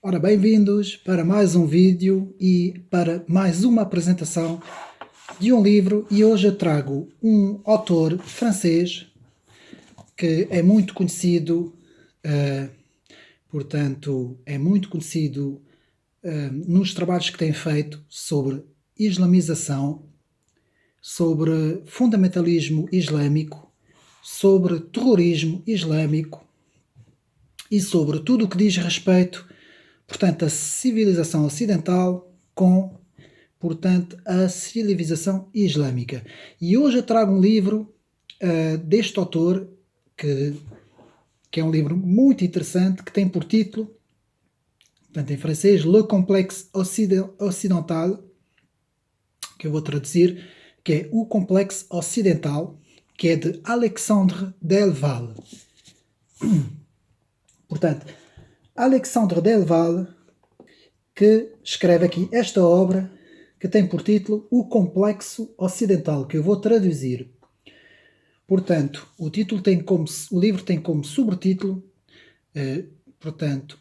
Ora, bem-vindos para mais um vídeo e para mais uma apresentação de um livro. E hoje eu trago um autor francês que é muito conhecido, é muito conhecido nos trabalhos que tem feito sobre islamização, sobre fundamentalismo islâmico, sobre terrorismo islâmico e sobre tudo o que diz respeito, portanto, a civilização ocidental com, portanto, a civilização islâmica. E hoje eu trago um livro deste autor, que é um livro muito interessante, que tem por título, portanto, em francês, Le Complexe Occidental, que eu vou traduzir, que é o Complexo Ocidental, que é de Alexandre Delval. Portanto, Alexandre Delval, que escreve aqui esta obra, que tem por título O Complexo Ocidental, que eu vou traduzir. Portanto, o livro tem como subtítulo,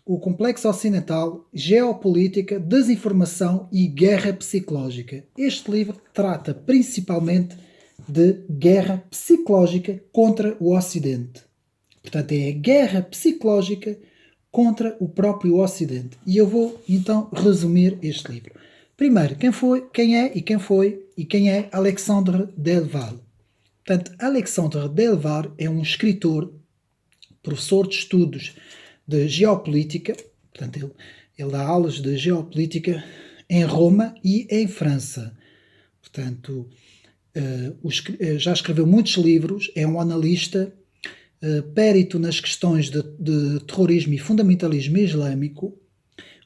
O Complexo Ocidental, Geopolítica, Desinformação e Guerra Psicológica. Este livro trata principalmente de guerra psicológica contra o Ocidente. Portanto, é a guerra psicológica contra o próprio Ocidente. E eu vou, então, resumir este livro. Primeiro, quem é Alexandre Delval. Portanto, Alexandre Delval é um escritor, professor de estudos de geopolítica. Portanto, ele dá aulas de geopolítica em Roma e em França. Portanto, já escreveu muitos livros, é um analista, périto nas questões de terrorismo e fundamentalismo islâmico.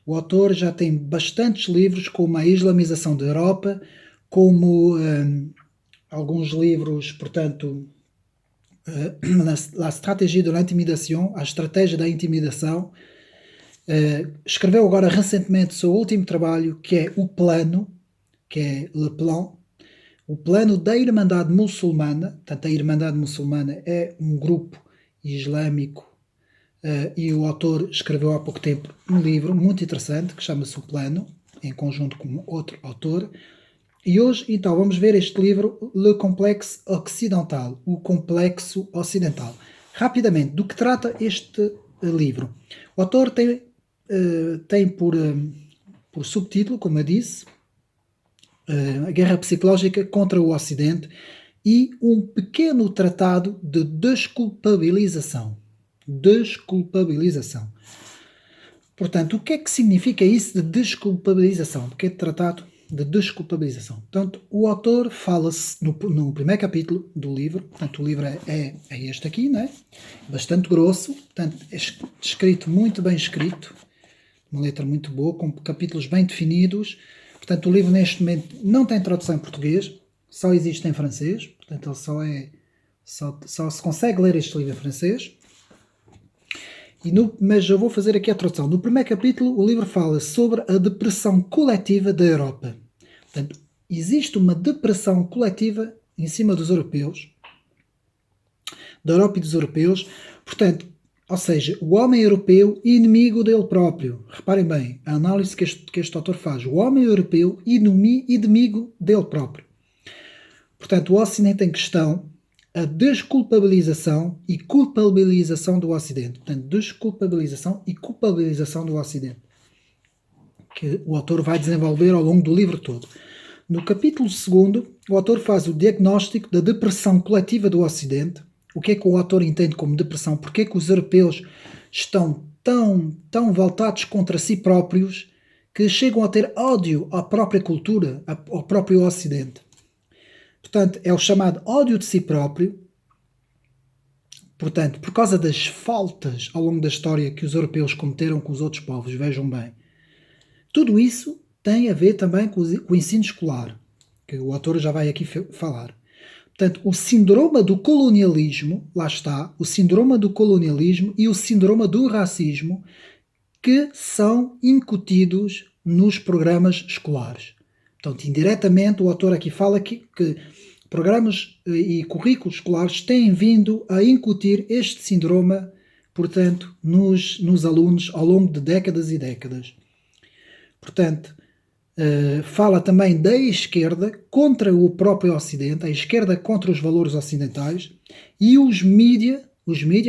O autor já tem bastantes livros, como A Islamização da Europa, como alguns livros, portanto, La Stratégie de l'Intimidation, a Estratégia da Intimidação. Escreveu agora recentemente o seu último trabalho, que é O Plano, que é Le Plan, o plano da Irmandade Muçulmana. Portanto, a Irmandade Muçulmana é um grupo islâmico, e o autor escreveu há pouco tempo um livro muito interessante que chama-se O Plano, em conjunto com outro autor. E hoje, então, vamos ver este livro, Le Complexe Occidental, o Complexo Ocidental. Rapidamente, do que trata este livro? O autor tem por subtítulo, como eu disse, a guerra psicológica contra o Ocidente e um pequeno tratado de desculpabilização. Desculpabilização. Portanto, o que é que significa isso de desculpabilização? Um pequeno tratado de desculpabilização. Portanto, o autor fala-se no primeiro capítulo do livro. Portanto, o livro é este aqui, não é? Bastante grosso. Portanto, é escrito muito bem escrito. Uma letra muito boa, com capítulos bem definidos. Portanto, o livro neste momento não tem tradução em português, só existe em francês. Portanto, ele só se consegue ler este livro em francês. Mas eu vou fazer aqui a tradução. No primeiro capítulo, o livro fala sobre a depressão coletiva da Europa. Portanto, existe uma depressão coletiva em cima dos europeus, da Europa e dos europeus. Portanto, ou seja, o homem europeu inimigo dele próprio. Reparem bem, a análise que este autor faz. O homem europeu inimigo dele próprio. Portanto, o Ocidente em questão, a desculpabilização e culpabilização do Ocidente. Portanto, desculpabilização e culpabilização do Ocidente, que o autor vai desenvolver ao longo do livro todo. No capítulo 2, o autor faz o diagnóstico da depressão coletiva do Ocidente. O que é que o autor entende como depressão? Porque é que os europeus estão tão voltados contra si próprios que chegam a ter ódio à própria cultura, ao próprio Ocidente? Portanto, é o chamado ódio de si próprio. Portanto, por causa das faltas ao longo da história que os europeus cometeram com os outros povos, vejam bem. Tudo isso tem a ver também com o ensino escolar, que o autor já vai aqui falar. Portanto, o síndrome do colonialismo, lá está, o síndrome do colonialismo e o síndrome do racismo, que são incutidos nos programas escolares. Portanto, indiretamente, o autor aqui fala que programas e currículos escolares têm vindo a incutir este síndrome portanto, nos alunos ao longo de décadas e décadas. Portanto, fala também da esquerda contra o próprio Ocidente, a esquerda contra os valores ocidentais, e os mídia,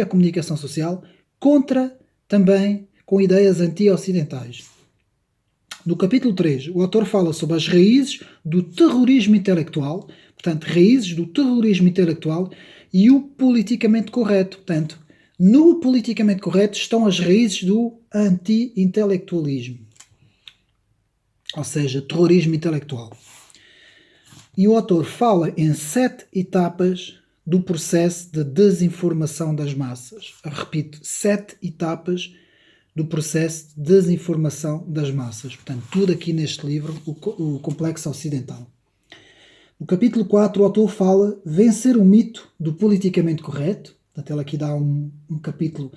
a comunicação social, contra também com ideias anti-ocidentais. No capítulo 3, o autor fala sobre as raízes do terrorismo intelectual, portanto, raízes do terrorismo intelectual e o politicamente correto. Portanto, no politicamente correto estão as raízes do anti-intelectualismo, ou seja, terrorismo intelectual. E o autor fala em 7 etapas do processo de desinformação das massas. Eu repito, 7 etapas do processo de desinformação das massas. Portanto, tudo aqui neste livro, o Complexo Ocidental. No capítulo 4, o autor fala vencer o mito do politicamente correto. Portanto, ele aqui dá um capítulo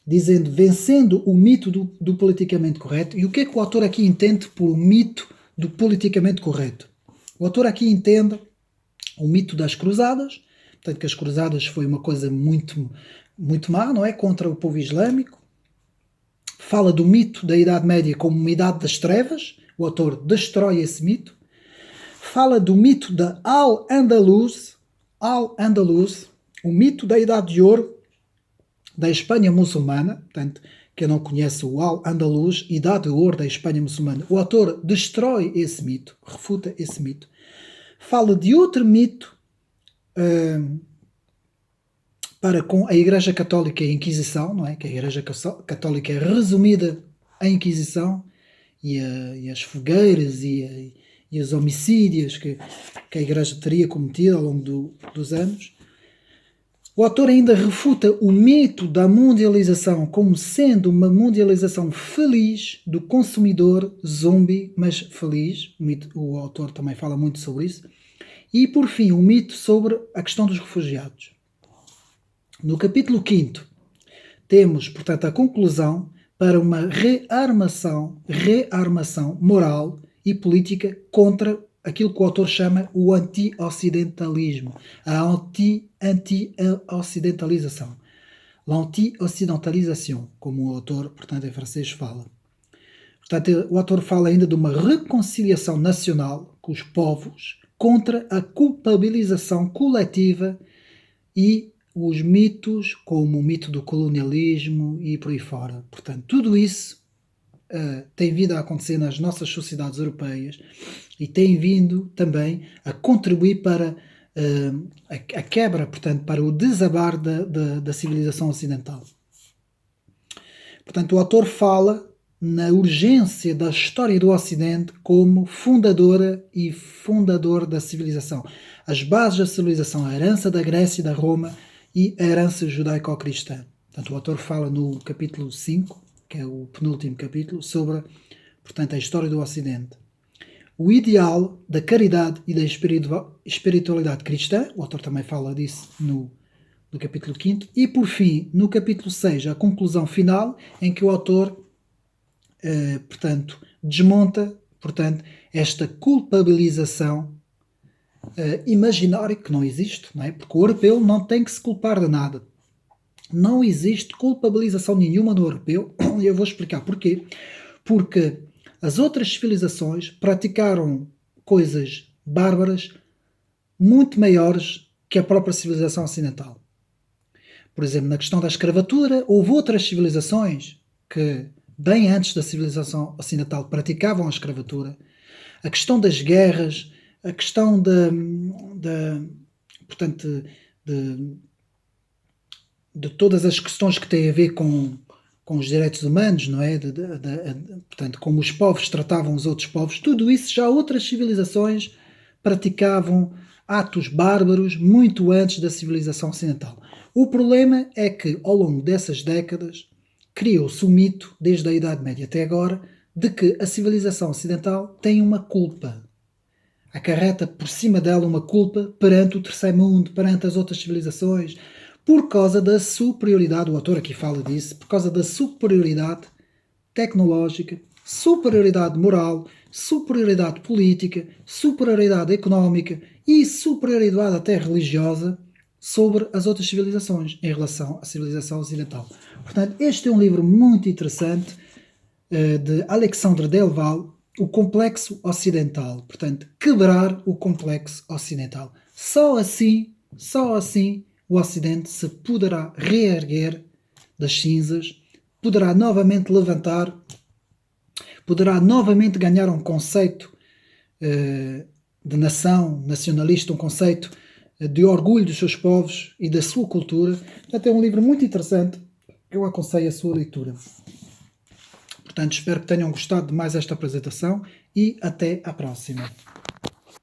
dizendo vencendo o mito do politicamente correto. E o que é que o autor aqui entende por o mito do politicamente correto? O autor aqui entende o mito das cruzadas, portanto que as cruzadas foi uma coisa muito, muito má, não é? Contra o povo islâmico. Fala do mito da Idade Média como uma idade das trevas, o autor destrói esse mito. Fala do mito da Al-Andalus, o mito da Idade de Ouro da Espanha muçulmana, portanto, quem não conhece o Al-Andalus, Idade de Ouro da Espanha muçulmana, o autor destrói esse mito, refuta esse mito. Fala de outro mito para com a Igreja Católica e a Inquisição, não é? Que a Igreja Católica é resumida à Inquisição e as fogueiras e os homicídios que a Igreja teria cometido ao longo dos anos. O autor ainda refuta o mito da mundialização como sendo uma mundialização feliz do consumidor zombie, mas feliz. O autor também fala muito sobre isso. E, por fim, o mito sobre a questão dos refugiados. No capítulo 5, temos, portanto, a conclusão para uma rearmação moral e política contra aquilo que o autor chama o anti-ocidentalismo, a anti-ocidentalização, l'anti-occidentalisation, como o autor, portanto, em francês fala. Portanto, o autor fala ainda de uma reconciliação nacional com os povos contra a culpabilização coletiva e os mitos, como o mito do colonialismo e por aí fora. Portanto, tudo isso tem vindo a acontecer nas nossas sociedades europeias e tem vindo também a contribuir para a quebra, portanto, para o desabar da civilização ocidental. Portanto, o autor fala na urgência da história do Ocidente como fundadora e fundador da civilização. As bases da civilização, a herança da Grécia e da Roma e a herança judaico-cristã. Portanto, o autor fala no capítulo 5, que é o penúltimo capítulo, sobre, portanto, a história do Ocidente. O ideal da caridade e da espiritualidade cristã, o autor também fala disso no capítulo 5, e por fim, no capítulo 6, a conclusão final, em que o autor, portanto, desmonta, portanto, esta culpabilização imaginária que não existe, não é? Porque o europeu não tem que se culpar de nada. Não existe culpabilização nenhuma no europeu, e eu vou explicar porquê. Porque as outras civilizações praticaram coisas bárbaras muito maiores que a própria civilização ocidental. Por exemplo, na questão da escravatura, houve outras civilizações que, bem antes da civilização ocidental, praticavam a escravatura. A questão das guerras, a questão portanto, de todas as questões que têm a ver com os direitos humanos, não é? Portanto, como os povos tratavam os outros povos, tudo isso já outras civilizações praticavam atos bárbaros muito antes da civilização ocidental. O problema é que, ao longo dessas décadas, criou-se o mito, desde a Idade Média até agora, de que a civilização ocidental tem uma culpa. Acarreta por cima dela uma culpa perante o terceiro mundo, perante as outras civilizações, por causa da superioridade, o autor aqui fala disso, por causa da superioridade tecnológica, superioridade moral, superioridade política, superioridade económica e superioridade até religiosa sobre as outras civilizações em relação à civilização ocidental. Portanto, este é um livro muito interessante de Alexandre Delval, O Complexo Ocidental. Portanto, quebrar o complexo ocidental. Só assim o Ocidente se poderá reerguer das cinzas, poderá novamente levantar, poderá novamente ganhar um conceito de nação, nacionalista, um conceito de orgulho dos seus povos e da sua cultura. Portanto, é um livro muito interessante, eu aconselho a sua leitura. Portanto, espero que tenham gostado de mais esta apresentação e até à próxima.